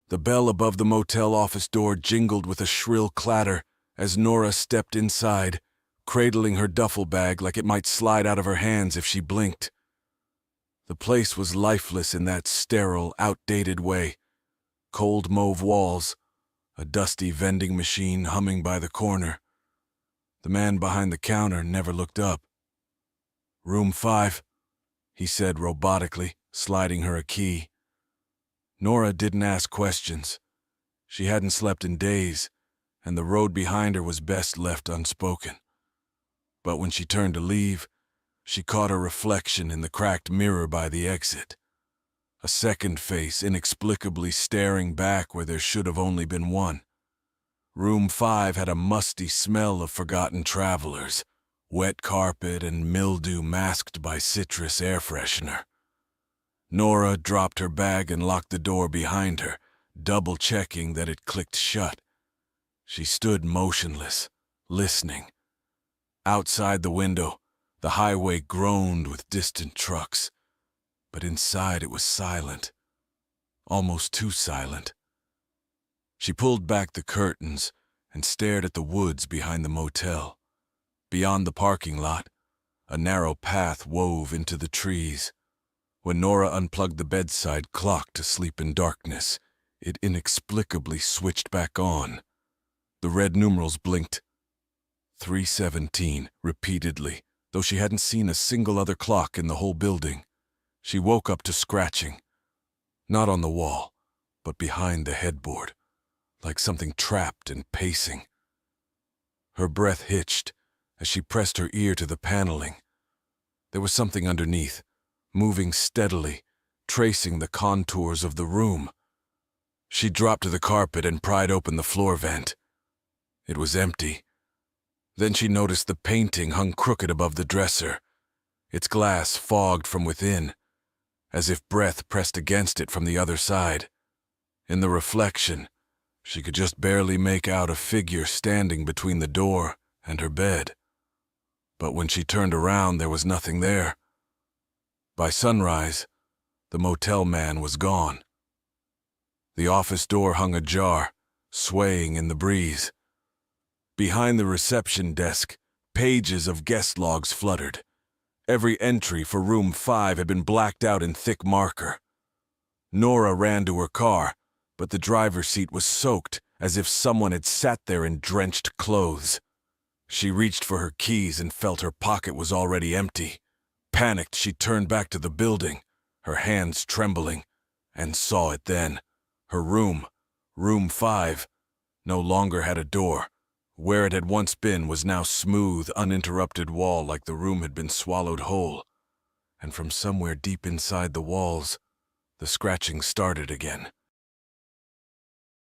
The bell above the motel office door jingled with a shrill clatter as Nora stepped inside, cradling her duffel bag like it might slide out of her hands if she blinked. The place was lifeless in that sterile, outdated way. Cold mauve walls, a dusty vending machine humming by the corner. The man behind the counter never looked up. "Room 5, he said robotically, sliding her a key. Nora didn't ask questions. She hadn't slept in days, and the road behind her was best left unspoken. But when she turned to leave, she caught a reflection in the cracked mirror by the exit. A second face inexplicably staring back where there should have only been one. Room 5 had a musty smell of forgotten travelers, wet carpet and mildew masked by citrus air freshener. Nora dropped her bag and locked the door behind her, double-checking that it clicked shut. She stood motionless, listening. Outside the window, the highway groaned with distant trucks, but inside it was silent, almost too silent. She pulled back the curtains and stared at the woods behind the motel. Beyond the parking lot, a narrow path wove into the trees. When Nora unplugged the bedside clock to sleep in darkness, it inexplicably switched back on. The red numerals blinked. 3:17 repeatedly, though she hadn't seen a single other clock in the whole building. She woke up to scratching. Not on the wall, but behind the headboard, like something trapped and pacing. Her breath hitched as she pressed her ear to the paneling. There was something underneath, moving steadily, tracing the contours of the room. She dropped to the carpet and pried open the floor vent. It was empty. Then she noticed the painting hung crooked above the dresser, its glass fogged from within, as if breath pressed against it from the other side. In the reflection, she could just barely make out a figure standing between the door and her bed. But when she turned around, there was nothing there. By sunrise, the motel man was gone. The office door hung ajar, swaying in the breeze. Behind the reception desk, pages of guest logs fluttered. Every entry for room 5 had been blacked out in thick marker. Nora ran to her car, but the driver's seat was soaked, as if someone had sat there in drenched clothes. She reached for her keys and felt her pocket was already empty. Panicked, she turned back to the building, her hands trembling, and saw it then. Her room, room 5, no longer had a door. Where it had once been was now smooth, uninterrupted wall like the room had been swallowed whole. And from somewhere deep inside the walls, the scratching started again.